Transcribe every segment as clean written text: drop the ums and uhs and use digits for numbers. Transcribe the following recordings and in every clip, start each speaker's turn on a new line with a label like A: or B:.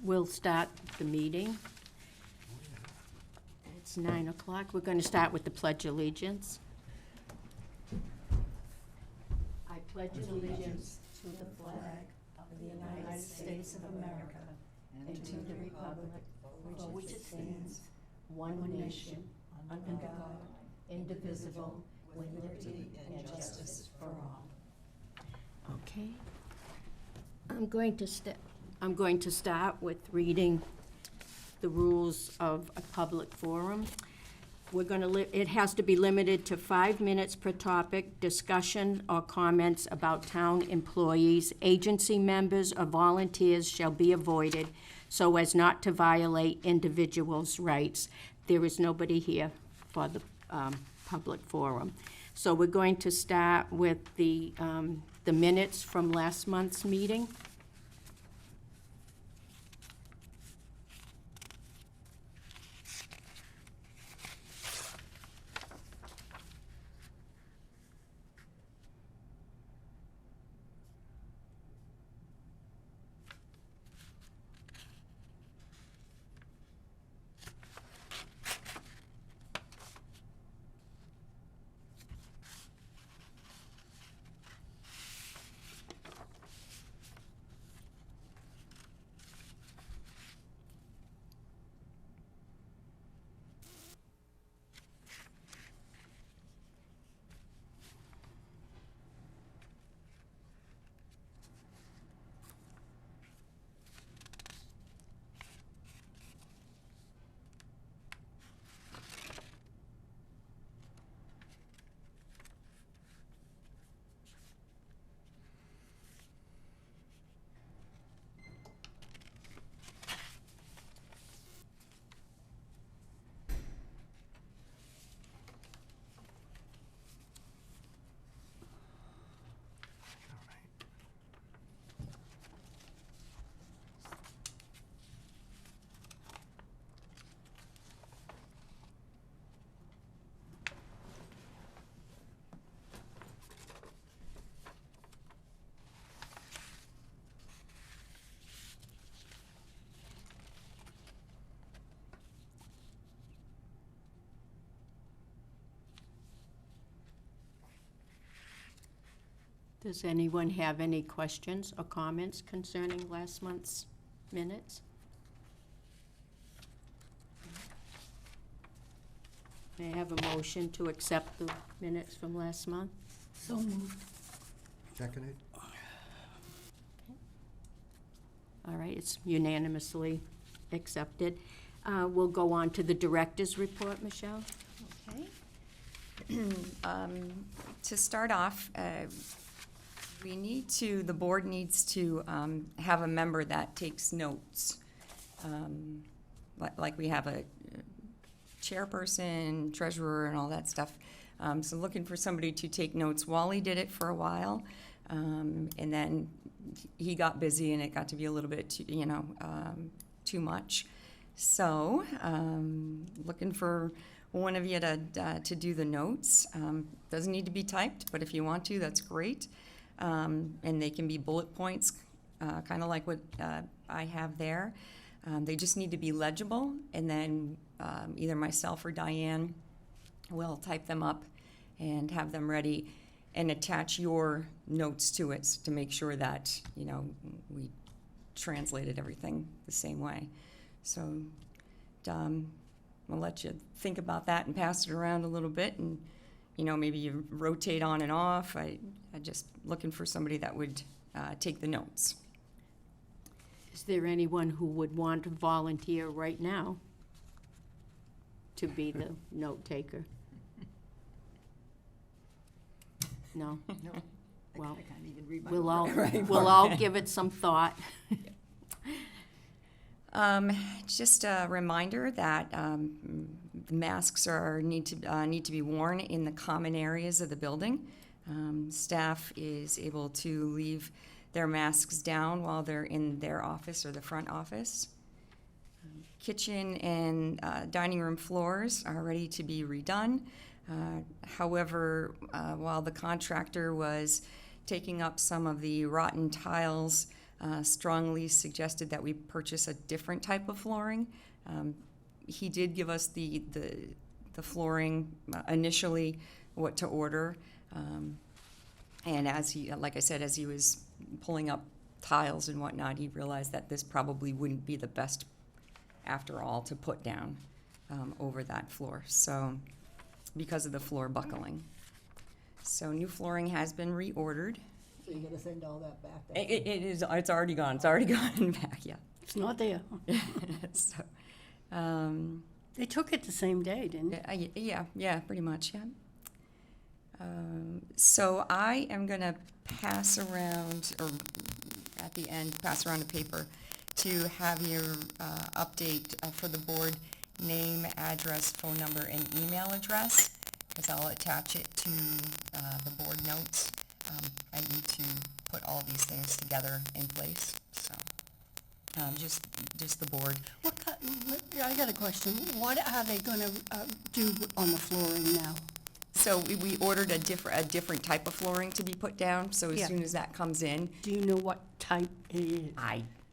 A: We'll start the meeting. It's 9 o'clock. We're going to start with the Pledge of Allegiance. I pledge allegiance to the flag of the United States of America and to the republic for which it stands, one nation, under God, indivisible, with liberty and justice for all. Okay. I'm going to start with reading the rules of a public forum. It has to be limited to 5 minutes per topic. Discussion or comments about town employees, agency members, or volunteers shall be avoided so as not to violate individuals' rights. There is nobody here for the public forum. So we're going to start with the minutes from last month's meeting. Does anyone have any questions or comments concerning last month's minutes? May I have a motion to accept the minutes from last month?
B: So moved.
C: Seconded?
A: All right, it's unanimously accepted. We'll go on to the director's report, Michelle.
B: Okay. To start off, the board needs to have a member that takes notes. Like we have a chairperson, treasurer, and all that stuff. So looking for somebody to take notes. Wally did it for a while, and then he got busy and it got to be a little bit too much. So looking for one of you to do the notes. Doesn't need to be typed, but if you want to, that's great. And they can be bullet points, kind of like what I have there. They just need to be legible, and then either myself or Diane will type them up and have them ready and attach your notes to it to make sure that, we translated everything the same way. So I'll let you think about that and pass it around a little bit, and maybe you rotate on and off. I just looking for somebody that would take the notes.
A: Is there anyone who would want to volunteer right now to be the note taker? No?
D: No.
A: Well,
D: I can't even read my
A: we'll
D: own
A: all, we'll all give it some thought.
B: Just a reminder that the masks need to be worn in the common areas of the building. Staff is able to leave their masks down while they're in their office or the front office. Kitchen and dining room floors are ready to be redone. However, while the contractor was taking up some of the rotten tiles strongly suggested that we purchase a different type of flooring. He did give us the flooring initially, what to order. And as he, like I said, as he was pulling up tiles and whatnot, he realized that this probably wouldn't be the best, after all, to put down over that floor. So, because of the floor buckling. So new flooring has been reordered.
C: So you're gonna send all that back then?
B: It is, it's already gone. It's already gone back, yeah.
A: It's not there.
B: So,
A: They took it the same day, didn't they?
B: yeah, pretty much, yeah. So I am going to pass around, or at the end, pass around a paper to have your update for the board, name, address, phone number, and email address, because I'll attach it to the board notes. I need to put all these things together in place, so just the board.
A: I got a question. What are they gonna do on the flooring now?
B: So we ordered a different type of flooring to be put down, so as
A: Yeah.
B: soon as that comes in,
A: Do you know what type it is?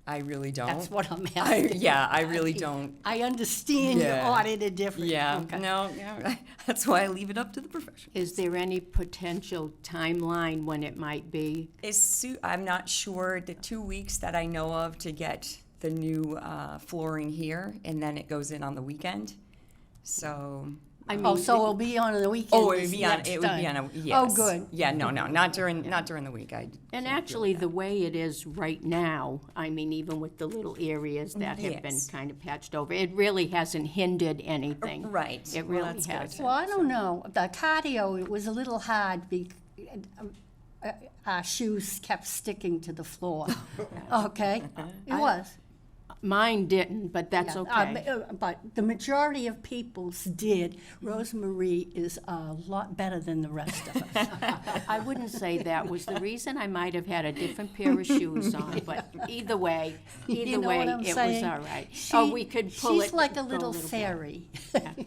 B: I really don't.
A: That's what I'm asking.
B: I really don't.
A: I understand you
B: Yeah.
A: ordered it different.
B: Yeah,
A: Okay.
B: no, that's why I leave it up to the professionals.
D: Is there any potential timeline when it might be?
B: I'm not sure, the 2 weeks that I know of to get the new flooring here, and then it goes in on the weekend, so.
D: I
A: Oh,
D: mean,
A: so it'll be on the weekend
B: Oh, it
A: this
B: would be on,
A: next
B: it would be
A: time.
B: on yes.
A: Oh, good.
B: Yeah, no, not during the week.
D: And
B: can't do
D: actually,
B: that.
D: the way it is right now, I mean, even with the little areas that have been
B: Yes.
D: kind of patched over, it really hasn't hindered anything.
B: Right.
D: It
B: Well,
D: really
B: that's good.
D: hasn't.
A: Well, I don't know. The cardio, it was a little hard our shoes kept sticking to the floor. Okay? It was.
D: Mine didn't, but that's
A: Yeah,
D: okay.
A: But the majority of people's did. Rosemarie is a lot better than the rest of us.
D: I wouldn't say that was the reason. I might have had a different pair of shoes on, but either way,
A: You know what I'm
D: it was
A: saying?
D: all right.
A: She-
D: We could pull it.
A: She's like a
D: go
A: little
D: bit.
A: fairy.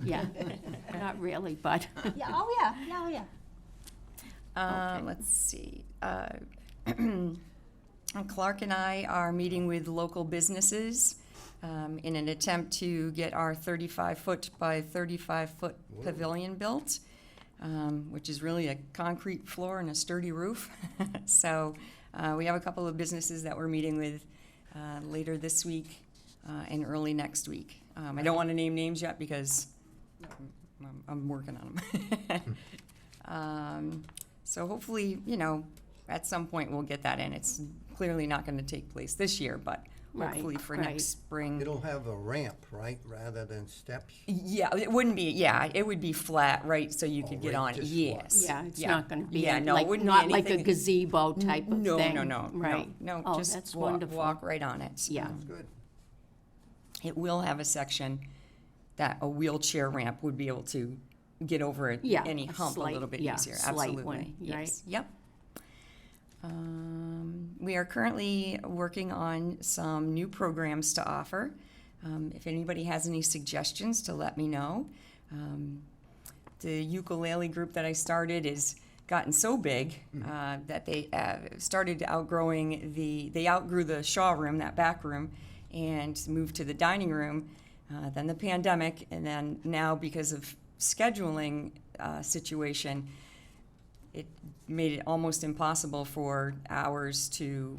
D: Yeah, not really, but.
A: Yeah, oh yeah.
B: Let's see. Clark and I are meeting with local businesses in an attempt to get our 35-foot by 35-foot pavilion built, which is really a concrete floor and a sturdy roof. So we have a couple of businesses that we're meeting with later this week and early next week. I don't want to name names yet because I'm working on them. So hopefully, at some point we'll get that in. It's clearly not going to take place this year, but
D: Right,
B: hopefully for
D: right.
B: next spring.
E: It'll have a ramp, right, rather than steps?
B: Yeah, it wouldn't be, it would be flat, right, so you could get
E: right,
B: on it,
E: just
B: yes.
D: Yeah, it's not gonna be,
B: Yeah, no, it
D: like,
B: wouldn't be
D: not like a
B: anything-
D: gazebo type of
B: No,
D: thing.
B: no,
D: Right.
B: No,
D: Oh,
B: just
D: that's
B: walk
D: wonderful.
B: right on it.
D: Yeah.
E: Good.
B: It will have a section that a wheelchair ramp would be able to get over it,
D: Yeah,
B: any
D: a
B: hump a
D: slight-
B: little bit
D: yeah,
B: easier,
D: slight
B: absolutely.
D: one,
B: Yes, yep. We are currently working on some new programs to offer. If anybody has any suggestions, to let me know. The ukulele group that I started has gotten so big that they started outgrowing they outgrew the Shaw room, that back room, and moved to the dining room. Then the pandemic, and then now because of scheduling situation, it made it almost impossible for hours to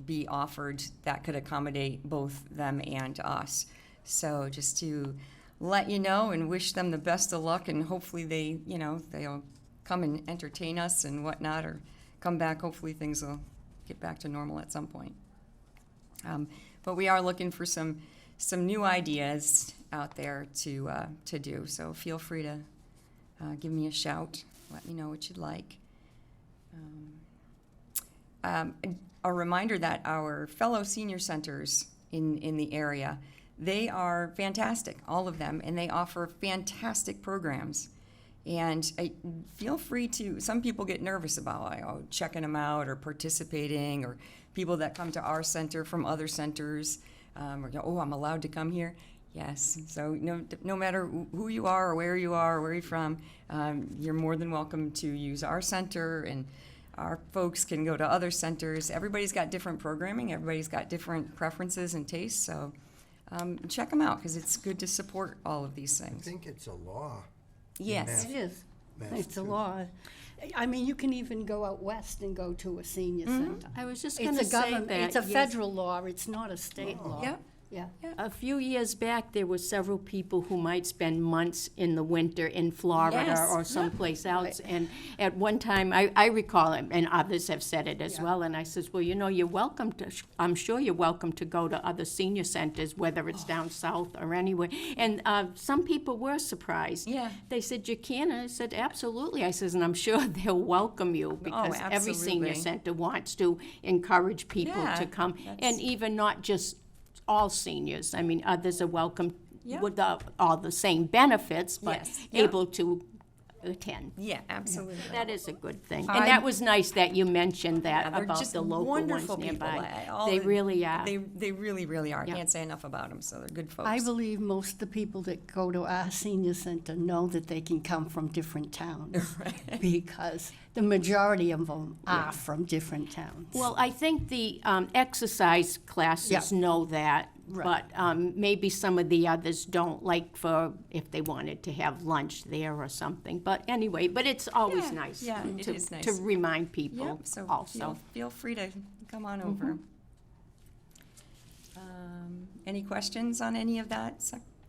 B: be offered that could accommodate both them and us. So just to let you know and wish them the best of luck, and hopefully they'll come and entertain us and whatnot, or come back. Hopefully things will get back to normal at some point. But we are looking for some new ideas out there to do. So feel free to give me a shout. Let me know what you'd like. A reminder that our fellow senior centers in the area, they are fantastic, all of them, and they offer fantastic programs. And feel free to, some people get nervous about checking them out or participating, or people that come to our center from other centers, or I'm allowed to come here. Yes, so no matter who you are or where you are or where you're from, you're more than welcome to use our center, and our folks can go to other centers. Everybody's got different programming. Everybody's got different preferences and tastes. So check them out because it's good to support all of these
E: I
B: things.
E: think it's a law.
B: Yes.
C: It is. It's a
E: Massachusetts.
C: law. I mean, you can even go out west and go to a senior center.
D: I was just
C: It's
D: going
C: a
D: to say
C: government,
D: that.
C: it's a
D: yes.
C: federal law, it's not a state
E: Oh.
C: law.
B: Yep.
C: Yeah.
D: A few years back, there were several people who might spend months in the winter in Florida
B: Yes,
D: or
B: yeah.
D: someplace else. And at one time, I recall it, and others have said it as
C: Yeah.
D: well, and I says, well, you know, you're welcome to, I'm sure you're welcome to go to other senior centers, whether it's down south or anywhere. And some people were surprised.
B: Yeah.
D: They said, you can? And I said, absolutely. I says, and I'm sure they'll welcome you because every senior
B: absolutely.
D: center wants to encourage people
B: Yeah,
D: to come.
B: that's-
D: And even not just all seniors. I mean, others are welcome
B: Yep.
D: with all the same benefits, but
B: Yes, yep.
D: able to attend.
B: Yeah, absolutely.
D: That is a good thing.
B: I-
D: And that was nice that you mentioned
B: Yeah,
D: that
B: they're
D: about
B: just
D: the local ones
B: wonderful people.
D: nearby.
B: All
D: They
B: the-
D: really are.
B: They really, really are.
D: Yeah.
B: Can't say enough about them. So they're good folks.
C: I believe most of the people that go to our senior center know that they can come from different towns. Because the majority of them are from different towns.
D: Well, I think the exercise classes
C: Yeah.
D: know that,
C: Right.
D: but maybe some of the others don't, like for if they wanted to have lunch there or something. But anyway, but it's always
B: Yeah,
D: nice
B: yeah, it
D: to
B: is nice.
D: to remind people
B: Yep, so
D: also.
B: feel free to come on over. Any questions on any of that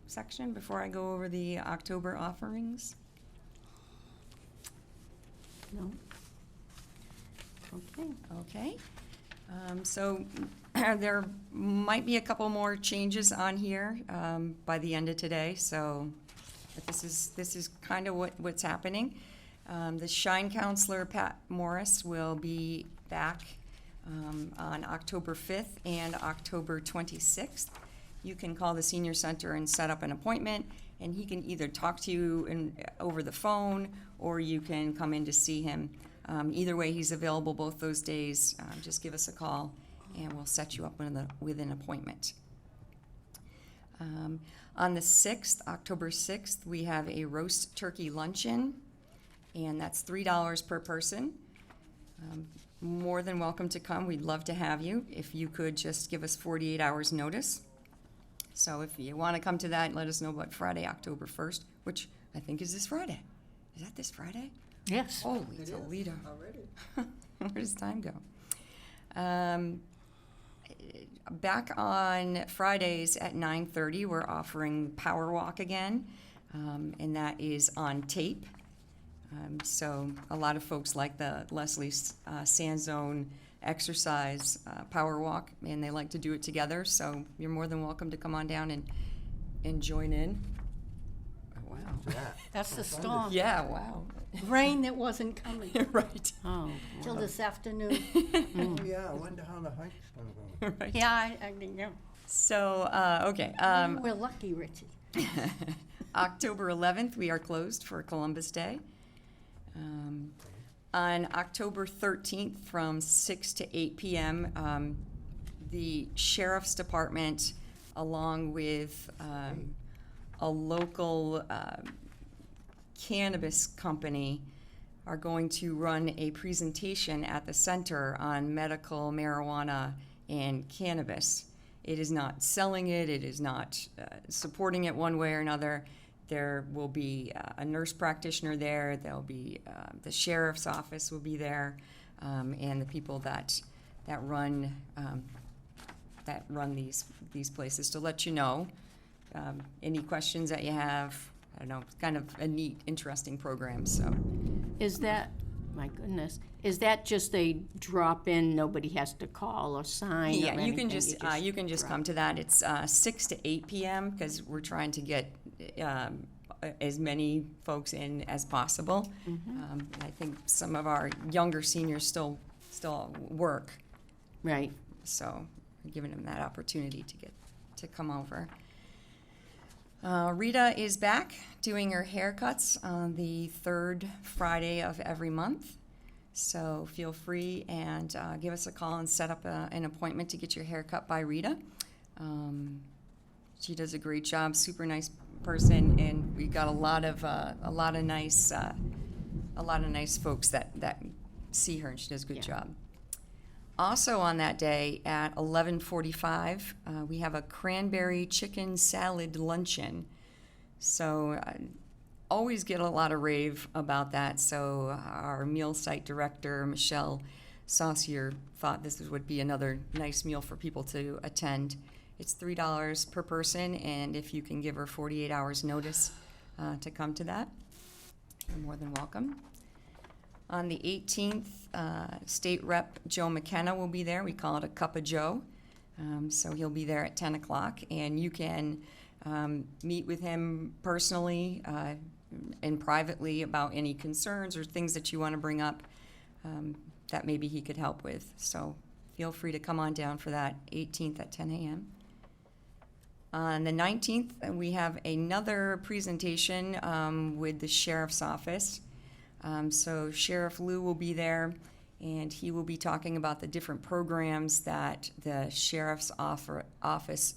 B: section before I go over the October offerings?
D: No? Okay.
B: Okay. So there might be a couple more changes on here by the end of today. So but this is kind of what's happening. The Shine Counselor, Pat Morris, will be back on October 5th and October 26th. You can call the senior center and set up an appointment, and he can either talk to you over the phone, or you can come in to see him. Either way, he's available both those days. Just give us a call, and we'll set you up with an appointment. On the 6th, October 6th, we have a roast turkey luncheon, and that's $3 per person. More than welcome to come. We'd love to have you. If you could just give us 48 hours notice. So if you want to come to that, let us know about Friday, October 1st, which I think is this Friday. Is that this Friday?
C: Yes.
B: Holy Toledo.
C: Already.
B: Where does time go? Back on Fridays at 9:30, we're offering Power Walk again, and that is on tape. So a lot of folks like the Leslie's Sand Zone exercise Power Walk, and they like to do it together. So you're more than welcome to come on down and join in. Oh, wow.
E: That.
C: That's the storm.
B: Yeah, wow.
C: Rain that wasn't coming
B: Right.
D: Oh,
C: till this afternoon.
E: Oh, yeah, I wonder how the hike's gonna go.
B: Right.
C: Yeah, I mean, yeah.
B: So, okay.
C: We're lucky, Richie.
B: October 11th, we are closed for Columbus Day. On October 13th, from 6 to 8 p.m., the Sheriff's Department, along with a local cannabis company, are going to run a presentation at the center on medical marijuana and cannabis. It is not selling it, it is not supporting it one way or another. There will be a nurse practitioner there, there'll be the sheriff's office will be there, and the people that run these places to let you know. Any questions that you have, I don't know, it's kind of a neat, interesting program, so.
D: is that, my goodness, is that just a drop-in, nobody has to call or sign or
B: Yeah,
D: anything?
B: you can just
D: drop-
B: come to that. It's 6 to 8 p.m. because we're trying to get as many folks in as possible. I think some of our younger seniors still work,
D: Right.
B: so we're giving them that opportunity to come over. Rita is back doing her haircuts on the third Friday of every month. So feel free and give us a call and set up an appointment to get your hair cut by Rita. She does a great job, super nice person, and we got a lot of nice folks that see her, and she does a good job. Also on that day at 11:45, we have a cranberry chicken salad luncheon. So always get a lot of rave about that. So our meal site director, Michelle Saucier, thought this would be another nice meal for people to attend. It's $3 per person, and if you can give her 48 hours notice to come to that, you're more than welcome. On the 18th, State Rep Joe McKenna will be there. We call it a Cup of Joe. So he'll be there at 10 o'clock, and you can meet with him personally and privately about any concerns or things that you want to bring up that maybe he could help with. So feel free to come on down for that, 18th at 10 a.m. On the 19th, we have another presentation with the Sheriff's Office. So Sheriff Lou will be there, and he will be talking about the different programs that the Sheriff's Office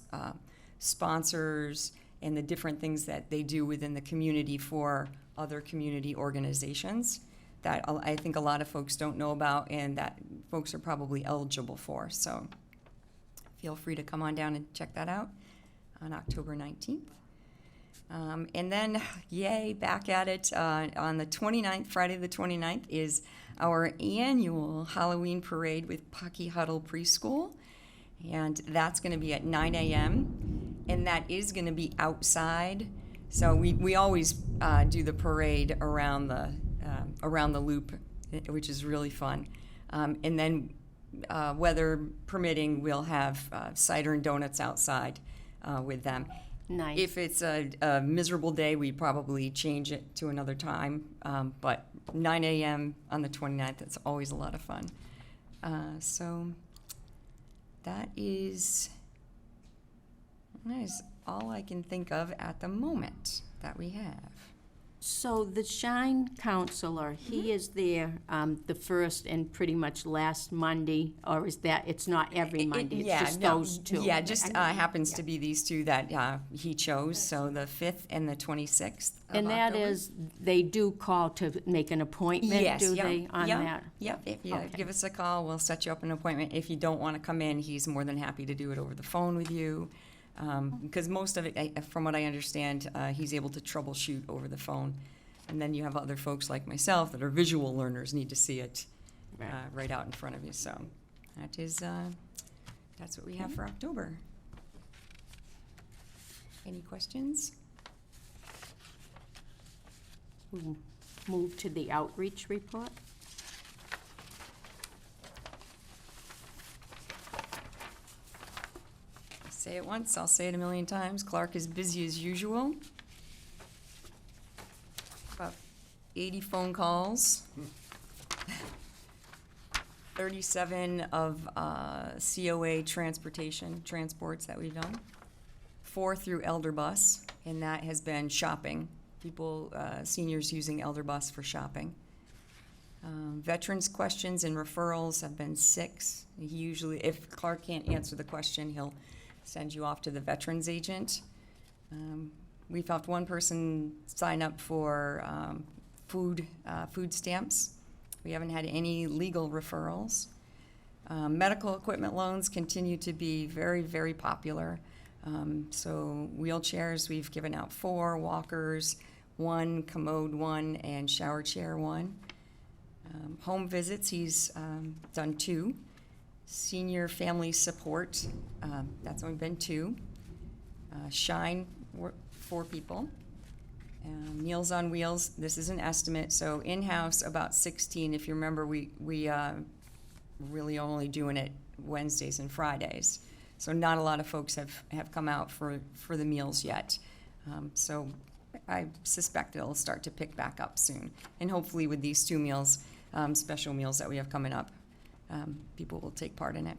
B: sponsors and the different things that they do within the community for other community organizations that I think a lot of folks don't know about and that folks are probably eligible for. So feel free to come on down and check that out on October 19th. And then, yay, back at it on the 29th, Friday the 29th, is our annual Halloween parade with Pucky Huddle Preschool. And that's going to be at 9 a.m. And that is going to be outside. So we always do the parade around the loop, which is really fun. And then, weather permitting, we'll have cider and donuts outside with them.
D: Nice.
B: If it's a miserable day, we probably change it to another time. But 9 a.m. on the 29th, it's always a lot of fun. So that is all I can think of at the moment that we have.
D: So the Shine Counselor, he is there the first and pretty much last Monday, or is that, it's not every Monday, it's just those two?
B: Yeah, just happens to be these two that he chose, so the 5th and the 26th of
D: And that
B: October.
D: is, they do call to make an appointment,
B: Yes,
D: do
B: yep,
D: they, on
B: yep,
D: that?
B: Yep, if you
D: Okay.
B: give us a call, we'll set you up an appointment. If you don't want to come in, he's more than happy to do it over the phone with you. Because most of it, from what I understand, he's able to troubleshoot over the phone. And then you have other folks like myself that are visual learners, need to see it right out in front of you. So that's what we have for October. Any questions?
D: We'll move to the outreach report.
B: Say it once, I'll say it a million times. Clark is busy as usual. About 80 phone calls. 37 of COA transports that we've done. 4 through Elder Bus, and that has been shopping. People, seniors using Elder Bus for shopping. Veterans questions and referrals have been 6. He usually, if Clark can't answer the question, he'll send you off to the veterans agent. We've helped one person sign up for food stamps. We haven't had any legal referrals. Medical equipment loans continue to be very, very popular. So wheelchairs, we've given out 4, walkers 1, commode 1, and shower chair 1. Home visits, he's done 2. Senior family support, that's only been 2. Shine, 4 people. Meals on Wheels, this is an estimate, so in-house about 16. If you remember, we really only doing it Wednesdays and Fridays. So not a lot of folks have come out for the meals yet. So I suspect it'll start to pick back up soon. And hopefully with these 2 meals, special meals that we have coming up, people will take part in it.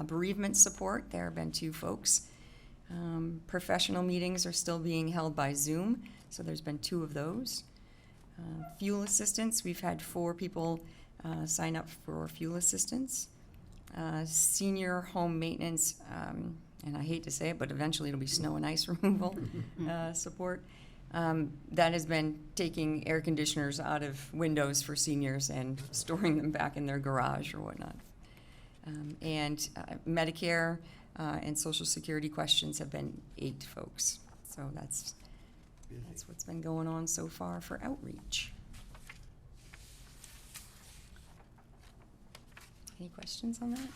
B: Bereavement support, there have been 2 folks. Professional meetings are still being held by Zoom, so there's been 2 of those. Fuel assistance, we've had 4 people sign up for fuel assistance. Senior home maintenance, and I hate to say it, but eventually it'll be snow and ice removal support. That has been taking air conditioners out of windows for seniors and storing them back in their garage or whatnot. And Medicare and Social Security questions have been 8 folks. So that's what's been going on so far for outreach. Any questions on that?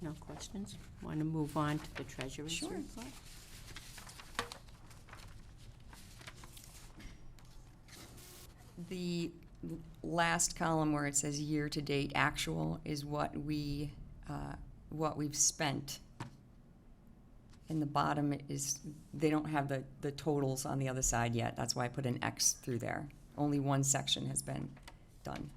D: No questions? Want to move on to the treasurer's
B: Sure.
D: report?
B: The last column where it says year-to-date actual is what we've spent. And the bottom is, they don't have the totals on the other side yet. That's why I put an X through there. Only one section has been done.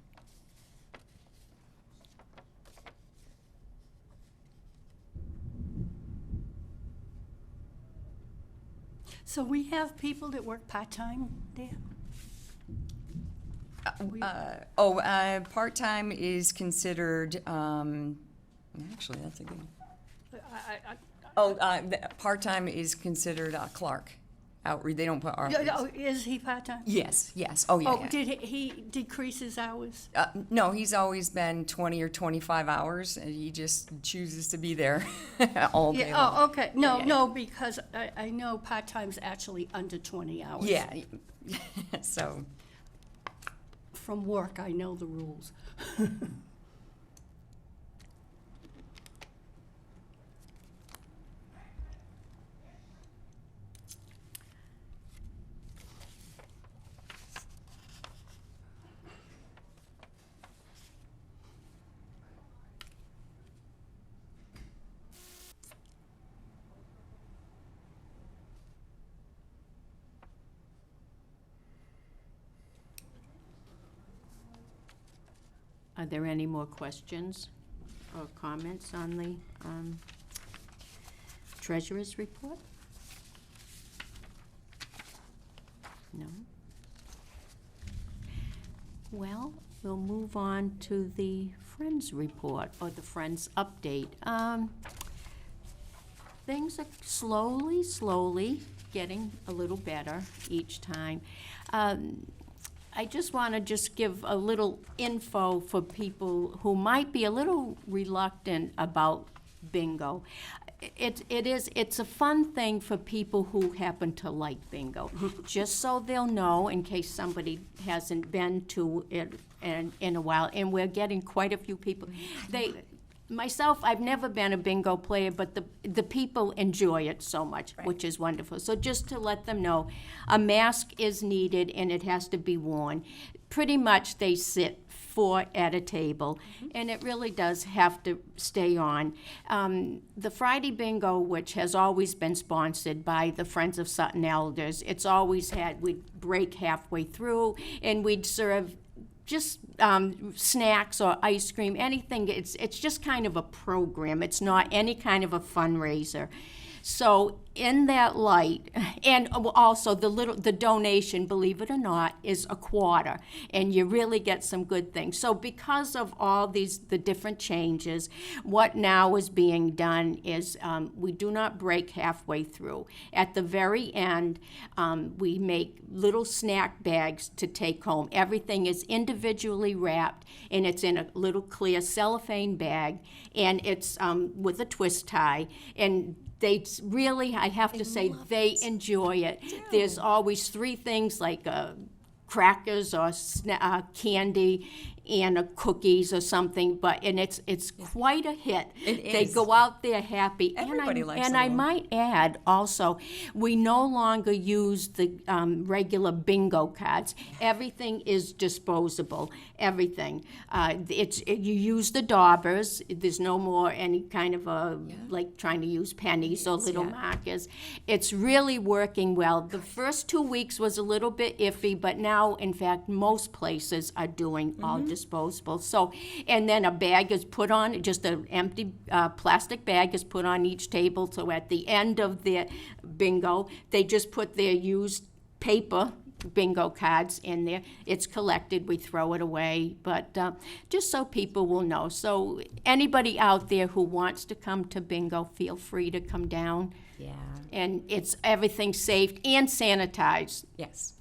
C: So we have people that work part-time there?
B: Part-time is considered, actually, that's a good one. Part-time is considered clerk. They don't put
C: Oh, is he part-time?
B: Yes. Oh, yeah.
C: Oh, did he decrease his hours?
B: No, he's always been 20 or 25 hours, and he just chooses to be there all day long.
C: Oh, okay. No,
B: Yeah.
C: no, because I know part-time's actually under 20 hours.
B: Yeah. So,
C: From work, I know the rules.
D: Are there any more questions or comments on the treasurer's report? No? Well, we'll move on to the Friends report, or the Friends update. Things are slowly getting a little better each time. I just want to give a little info for people who might be a little reluctant about bingo. It's a fun thing for people who happen to like bingo. Just so they'll know, in case somebody hasn't been to it in a while, and we're getting quite a few people. Myself, I've never been a bingo player, but the people enjoy it so much, which is wonderful. So just to let them know, a mask is needed and it has to be worn. Pretty much they sit 4 at a table, and it really does have to stay on. The Friday bingo, which has always been sponsored by the Friends of Sutton Elders, it's always we'd break halfway through and we'd serve just snacks or ice cream, anything. It's just kind of a program. It's not any kind of a fundraiser. So in that light, and also the donation, believe it or not, is a quarter, and you really get some good things. So because of all the different changes, what now is being done is we do not break halfway through. At the very end, we make little snack bags to take home. Everything is individually wrapped, and it's in a little clear cellophane bag, and it's with a twist tie, and they really, I have to say, they enjoy it. There's always 3 things like crackers or candy and cookies or something, and it's quite a hit. They go out there happy.
B: Everybody likes
D: and
B: them
D: I
B: all.
D: might add also, we no longer use the regular bingo cards. Everything is disposable. Everything. You use the daubers. There's no more any kind of like trying to use pennies or little markers. It's really working well. The first 2 weeks was a little bit iffy, but now, in fact, most places are doing all disposable. So, and then a bag is put on, just an empty plastic bag is put on each table. So at the end of their bingo, they just put their used paper bingo cards in there. It's collected, we throw it away, but just so people will know. So anybody out there who wants to come to bingo, feel free to come down.
B: Yeah.
D: And it's everything safe and sanitized.
B: Yes.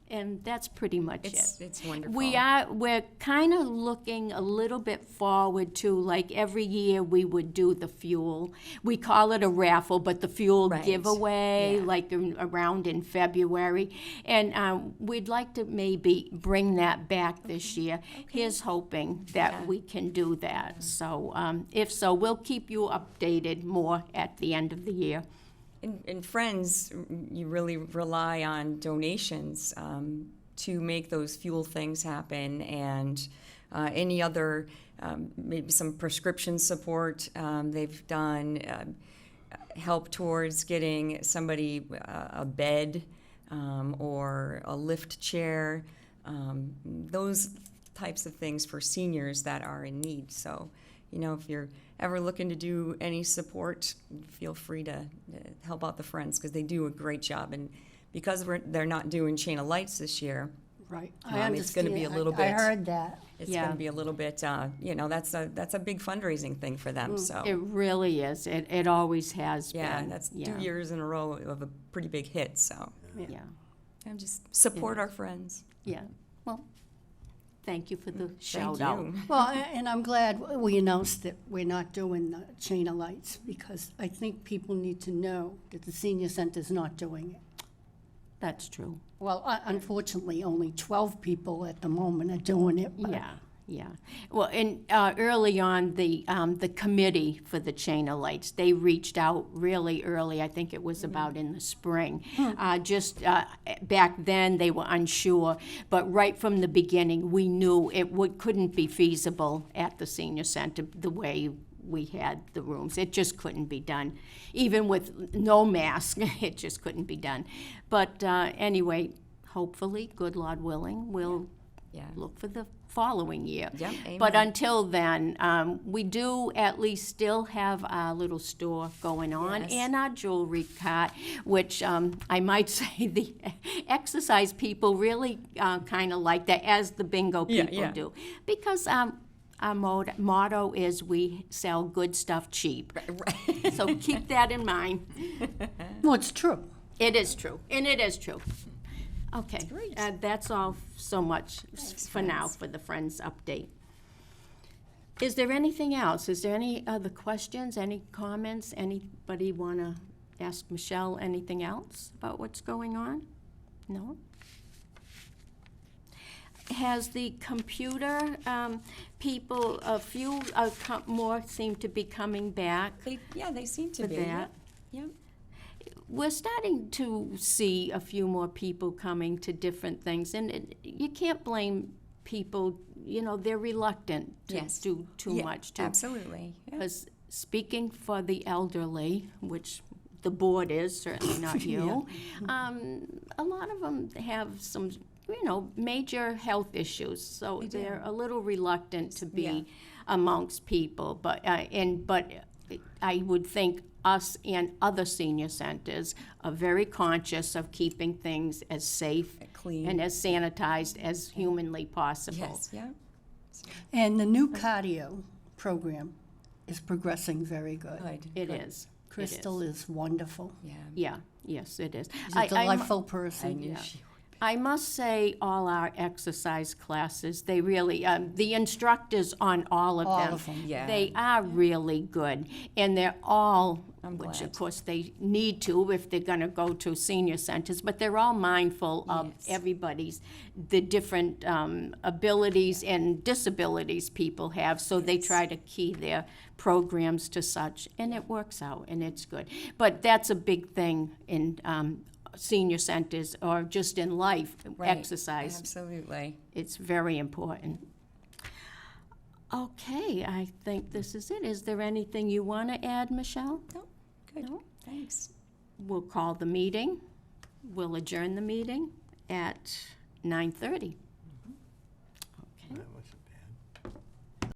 D: And that's pretty much it.
B: It's wonderful.
D: We're kind of looking a little bit forward to, like, every year we would do the fuel. We call it a raffle, but the fuel
B: Right.
D: giveaway,
B: Yeah.
D: like around in February. And we'd like to maybe bring that back this year. Here's hoping that
B: Yeah.
D: we can do that. So if so, we'll keep you updated more at the end of the year.
B: And Friends, you really rely on donations to make those fuel things happen, and any other, maybe some prescription support they've done, help towards getting somebody a bed or a lift chair, those types of things for seniors that are in need. So, if you're ever looking to do any support, feel free to help out the Friends, because they do a great job. And because they're not doing Chain of Lights this year,
C: Right.
B: it's gonna be a little
C: I
B: bit-
C: heard that.
B: it's
D: Yeah.
B: going to be a little bit, that's a big fundraising thing for them. So
D: It really is. It always has been.
B: yeah, that's 2 years in a row of a pretty big hit. So
D: Yeah.
B: and just support our Friends.
D: Yeah, well, thank you for the
B: Thank
D: shout out.
B: you.
C: Well, and I'm glad we announced that we're not doing the Chain of Lights, because I think people need to know that the senior center's not doing it.
D: That's true.
C: Well, unfortunately, only 12 people at the moment are doing it. but-
D: Yeah. Well, and early on, the committee for the Chain of Lights, they reached out really early. I think it was about in the spring. Just back then, they were unsure, but right from the beginning, we knew it couldn't be feasible at the senior center the way we had the rooms. It just couldn't be done. Even with no mask, it just couldn't be done. But anyway, hopefully, good Lord willing, we'll
B: Yeah.
D: look for the following year.
B: Yep,
D: But
B: amen.
D: until then, we do at least still have our little store going on,
B: Yes.
D: and our jewelry cart, which I might say the exercise people really kind of like that, as the bingo
B: Yeah,
D: people
B: yeah.
D: do. Because our motto is we sell good stuff cheap.
B: Right.
D: So keep that in mind.
C: Well, it's true.
D: It is true, and it is true. Okay,
B: great.
D: that's all so much for now
B: Friends.
D: for the Friends update. Is there anything else? Is there any other questions, any comments? Anybody want to ask Michelle anything else about what's going on? No? Has the computer people, a few more seem to be coming back
B: They seem to
D: for
B: be.
D: that?
B: Yep.
D: We're starting to see a few more people coming to different things, and you can't blame people, they're reluctant to
B: Yes.
D: do too
B: Yeah,
D: much.
B: Absolutely. Yeah.
D: Because speaking for the elderly, which the board is, certainly not you, a lot of them have some, major health issues, so
B: They do.
D: they're a little reluctant to be
B: Yeah.
D: amongst people, but I would think us and other senior centers are very conscious of keeping things as safe
B: Clean.
D: and as sanitized as humanly possible.
B: Yes. Yeah.
C: And the new cardio program is progressing very good.
B: Good.
D: It
B: good.
D: is.
C: Crystal is wonderful.
B: Yeah.
D: Yeah, yes, it is.
C: She's a delightful person.
B: I knew
D: Yeah.
B: she.
D: I must say, all our exercise classes, they really, the instructors on all of
C: All
D: them,
C: of them.
B: Yeah.
D: they are really good. And they're all,
B: I'm
D: which of
B: glad.
D: course they need to if they're gonna go to senior centers, but they're all mindful of
B: Yes.
D: everybody's, the different abilities and disabilities people have, so they try to key their programs to such, and it works out, and it's good. But that's a big thing in senior centers or just in life,
B: Right.
D: exercise.
B: Absolutely.
D: It's very important. Okay, I think this is it. Is there anything you want to add, Michelle?
B: No. Good.
D: No?
B: Thanks.
D: We'll call the meeting. We'll adjourn the meeting at 9:30.